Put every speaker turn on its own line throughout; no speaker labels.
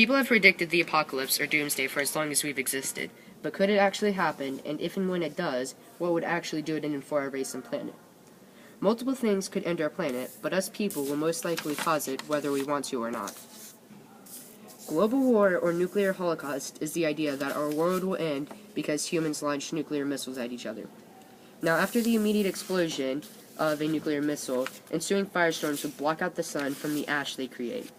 People have predicted the apocalypse or doomsday for as long as we've existed, but could it actually happen, and if and when it does, what would actually do it in for our race and planet? Multiple things could end our planet, but us people will most likely cause it whether we want to or not. Global war or nuclear holocaust is the idea that our world will end because humans launch nuclear missiles at each other. Now, after the immediate explosion of a nuclear missile, ensuing firestorms would block out the sun from the ash they create.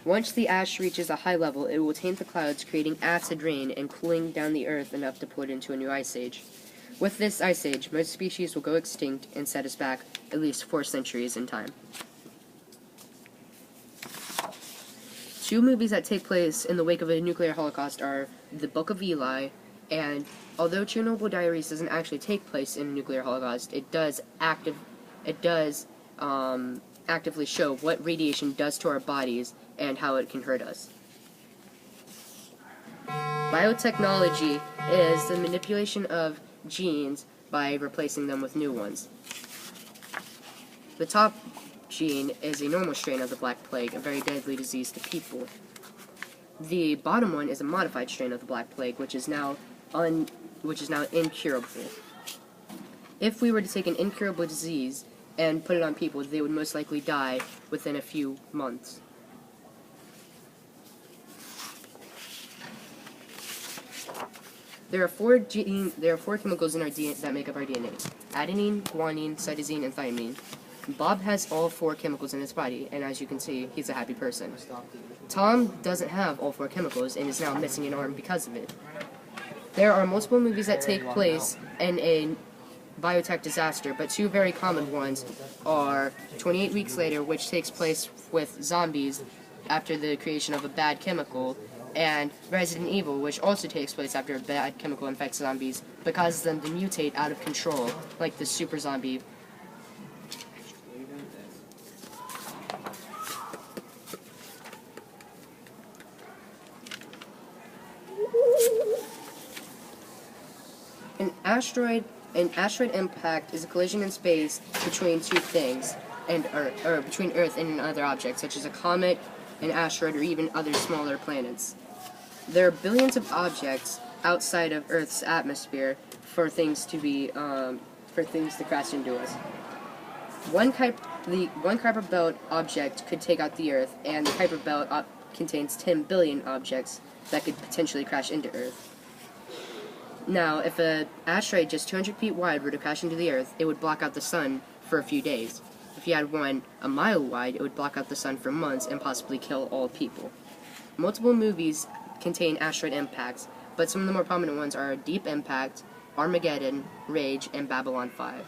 Once the ash reaches a high level, it will taint the clouds, creating acid rain and cooling down the earth enough to put it into a new ice age. With this ice age, most species will go extinct and set us back at least 4 centuries in time. Two movies that take place in the wake of a nuclear holocaust are The Book of Eli, and although Chernobyl Diaries doesn't actually take place in a nuclear holocaust, it does actively show what radiation does to our bodies and how it can hurt us. Biotechnology is the manipulation of genes by replacing them with new ones. The top gene is a normal strain of the Black Plague, a very deadly disease to people. The bottom one is a modified strain of the Black Plague, which is now incurable. If we were to take an incurable disease and put it on people, they would most likely die within a few months. There are four chemicals in our DNA that make up our DNA: adenine, guanine, cytosine, and thymine. Bob has all 4 chemicals in his body, and as you can see, he's a happy person. Tom doesn't have all 4 chemicals and is now missing an arm because of it. There are multiple movies that take place in a biotech disaster, but 2 very common ones are 28 Weeks Later, which takes place with zombies after the creation of a bad chemical, and Resident Evil, which also takes place after a bad chemical infects zombies, but causes them to mutate out of control, like the super zombie. An asteroid impact is a collision in space between 2 things, and Earth, or between Earth and another object, such as a comet, an asteroid, or even other smaller planets. There are billions of objects outside of Earth's atmosphere for things to crash into us. One Kuiper Belt object could take out the Earth, and the Kuiper Belt contains 10 billion objects that could potentially crash into Earth. Now, if an asteroid just 200 feet wide were to crash into the Earth, it would block out the sun for a few days. If you had one a mile wide, it would block out the sun for months and possibly kill all people. Multiple movies contain asteroid impacts, but some of the more prominent ones are Deep Impact, Armageddon, Rage, and Babylon 5.